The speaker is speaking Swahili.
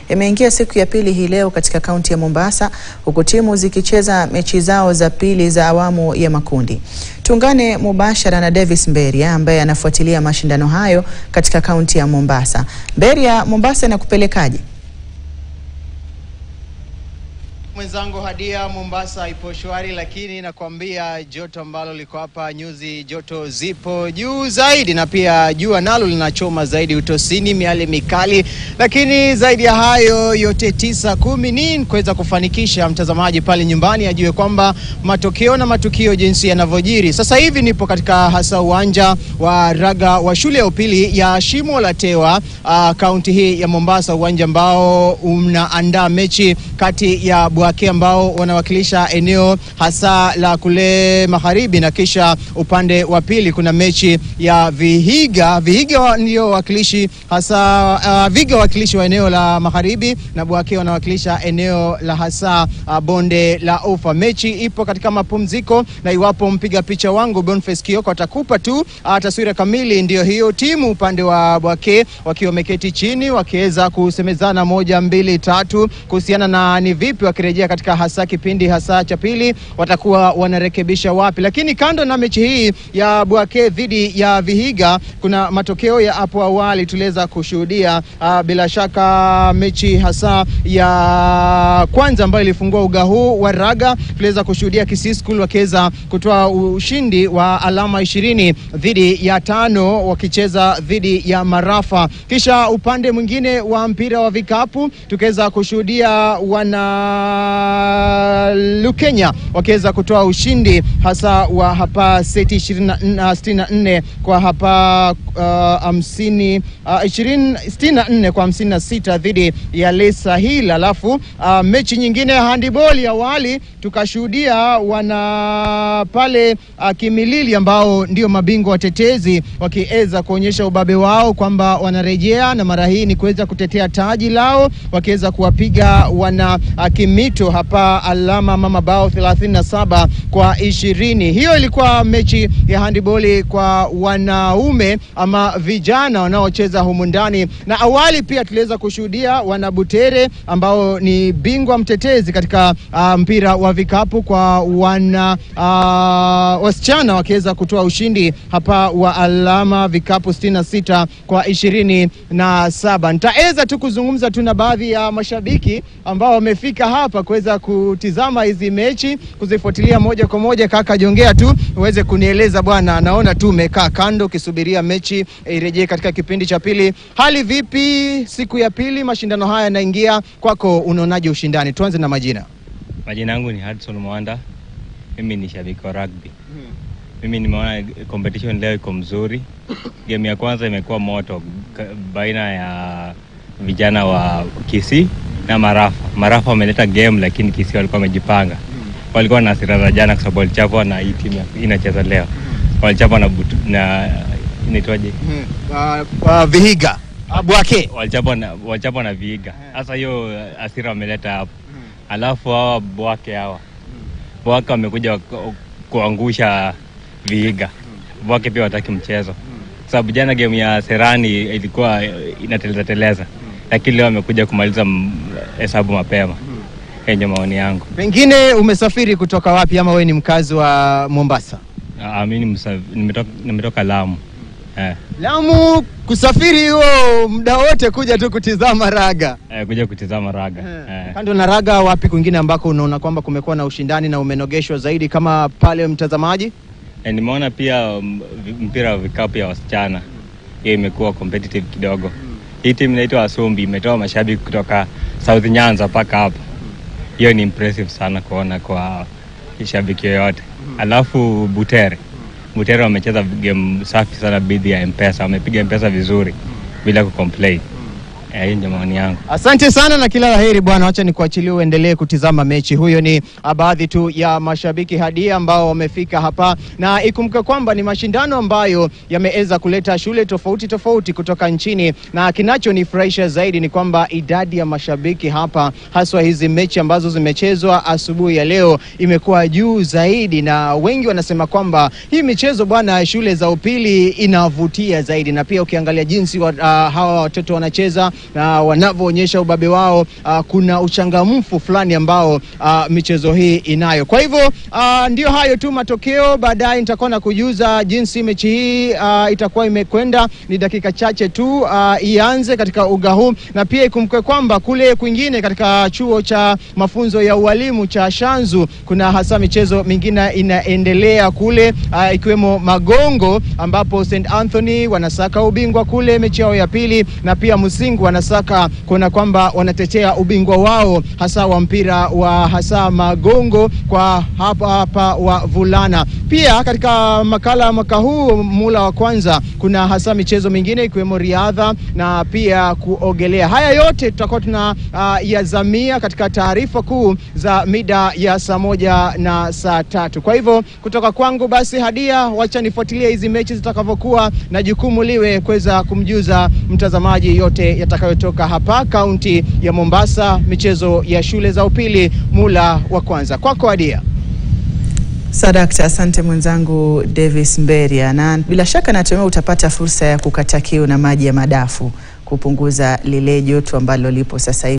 imeingia siku ya pili hii leo katika kaunti ya Mombasa, huku timu zikicheza mechi zao za pili za awamu ya makundi. Tuungane mubashara na Davis Mberia ambaye anafuatilia mashindano hayo katika kaunti ya Mombasa. Mberia, Mombasa inakupelekaje? Mwenzangu Hadia, Mombasa ipo shwari, lakini nakwambia joto ambalo liko hapa, nyuzi joto zipo juu zaidi, na pia jua nalo linachoma zaidi utosini, miale mikali. Lakini zaidi ya hayo yote 9-10 ni kuweza kufanikisha mtazamaji pale nyumbani ajue kwamba matokeo na matukio jinsi yanavyojiri. Sasa hivi nipo katika hasa uwanja wa raga wa shule ya upili ya Shimo la Tewa, kaunti hii ya Mombasa, uwanja ambao unaandaa mechi kati ya Bwake ambao wanawakilisha eneo hasa la kule magharibi, na kisha upande wa pili kuna mechi ya Vihiga. Vihiga ndio wakilishi hasa Vihiga wakilishi wa eneo la magharibi, na Bwake wanawakilisha eneo la hasa bonde la Ufa. Mechi ipo katika mapumziko, na iwapo mpiga picha wangu Boniface Kioko atakupa tu taswira kamili, ndio hiyo timu upande wa Bwake wakiwa wameketi chini wakiweza kusemezana 1, 2, 3 kuhusiana na ni vipi wakirejea katika hasa kipindi hasa cha pili watakuwa wanarekebisha wapi. Lakini kando na mechi hii ya Bwake dhidi ya Vihiga, kuna matokeo ya hapo awali tuliweza kushuhudia. Bila shaka mechi hasa ya kwanza ambayo ilifungua uga huu wa raga, tuliweza kushuhudia Kisii School wakiweza kutoa ushindi wa alama 20 dhidi ya 5 wakicheza dhidi ya Marafa. Kisha upande mwingine wa mpira wa vikapu tukaweza kushuhudia wana Lukenya wakiweza kutoa ushindi hasa wa hapa seti 64 kwa hapa 64 kwa 56 dhidi ya Lesa Hill. Alafu mechi nyingine handball ya awali tukashuhudia wana pale Kimilili ambao ndio mabingwa watetezi wakiweza kuonyesha ubabe wao kwamba wanarejea, na mara hii ni kuweza kutetea taji lao, wakiweza kuwapiga wana Kimito hapa alama mabao 37 kwa 20. Hiyo ilikuwa mechi ya handball kwa wanaume ama vijana wanaocheza humu ndani. Na awali pia tuliweza kushuhudia wana Butere ambao ni bingwa mtetezi katika mpira wa vikapu kwa wana wasichana wakiweza kutoa ushindi hapa wa alama vikapu 66 kwa 27. Nitaweza tu kuzungumza tu na baadhi ya mashabiki ambao wamefika hapa kuweza kutizama hizi mechi, kuzifuatilia moja kwa moja. Kaka, jongea tu uweze kunieleza bwana, naona tu umekaa kando kisubiria mechi irejee katika kipindi cha pili. Hali vipi siku ya pili mashindano haya yanaingia kwako, unaonaje ushindani? Tuanze na majina. Majina yangu ni Hudson Mwanda. Mimi ni shabiki wa rugby. Mimi nimeona competition leo iko mzuri. Game ya kwanza imekuwa moto baina ya vijana wa Kisii na Marafa. Marafa wameleta game, lakini Kisii walikuwa wamejipanga. Walikuwa na hasira za jana kwa sababu walichapwa na hii timu inacheza leo. Walichapwa na inaitwaje? Vihiga. Bwake walichapwa na Vihiga. Sasa hiyo hasira wameleta hapo. Alafu hawa Bwake Bwake wamekuja kuangusha Vihiga. Bwake pia wataki mchezo. Sababu jana game ya Serani ilikuwa inateleza. Lakini leo wamekuja kumaliza hesabu mapema. Ndio maoni yangu. Pengine umesafiri kutoka wapi, ama wewe ni mkazi wa Mombasa? Mimi nimetoka Lamu. Lamu, kusafiri huo muda wote kuja tu kutizama raga? Kuja kutizama raga. Kando na raga, wapi kwingine ambako unaona kwamba kumekuwa na ushindani na umenogeshwa zaidi kama pale mtazamaji? Nimeona pia mpira wa vikapu ya wasichana. Hiyo imekuwa competitive kidogo. Hii timu inaitwa Asumbi imetoa mashabiki kutoka South Nyanza paka hapa. Hiyo ni impressive sana kuona kwa shabiki yote. Alafu Butere wamecheza game safi sana dhidi ya Mpesa. Wamepiga Mpesa vizuri bila kucomplain. Hii ndio maoni yangu. Asante sana na kila laheri bwana, acha nikuachilie uendelee kutizama mechi. Huyo ni baadhi tu ya mashabiki Hadia ambao wamefika hapa, na ikumbuke kwamba ni mashindano ambayo yameweza kuleta shule tofauti kutoka nchini, na kinachonifurahisha zaidi ni kwamba idadi ya mashabiki hapa, haswa hizi mechi ambazo zimechezwa asubuhi ya leo, imekuwa juu zaidi, na wengi wanasema kwamba hii michezo bwana shule za upili inavutia zaidi. Na pia ukiangalia jinsi hawa watoto wanacheza, na wanavyoonyesha ubabe wao, kuna uchangamfu fulani ambao michezo hii inayo. Kwa hivyo ndio hayo tu matokeo. Baadaye nitakuwa na kujuza jinsi mechi hii itakuwa imekwenda. Ni dakika chache tu ianze katika uga huu, na pia ikumbuke kwamba kule kwingine katika chuo cha mafunzo ya ualimu cha Shanzu kuna hasa michezo mingine inaendelea kule, ikiwemo Magongo ambapo St Anthony wanasaka ubingwa kule mechi yao ya pili, na pia Musingu wanasaka kuna kwamba wanatetea ubingwa wao hasa wa mpira wa hasa Magongo kwa hapa wa vulana. Pia katika makala mwaka huu mula wa kwanza kuna hasa michezo mingine ikiwemo riadha na pia kuogelea. Haya yote tutakuwa yazamia katika taarifa kuu za mida ya saa 1 na saa 3. Kwa hivyo kutoka kwangu basi Hadia, wacha nifuatilie hizi mechi zitakavyokuwa, na jukumu liwe kuweza kumjuza mtazamaji yote yatakayotoka hapa kaunti ya Mombasa, michezo ya shule za upili mula wa kwanza. Kwako Hadia. Sadakta, asante mwenzangu Davis Mberia, na bila shaka natumai utapata fursa ya kukata kiu na maji ya madafu kupunguza lile joto ambalo lipo sasa hivi.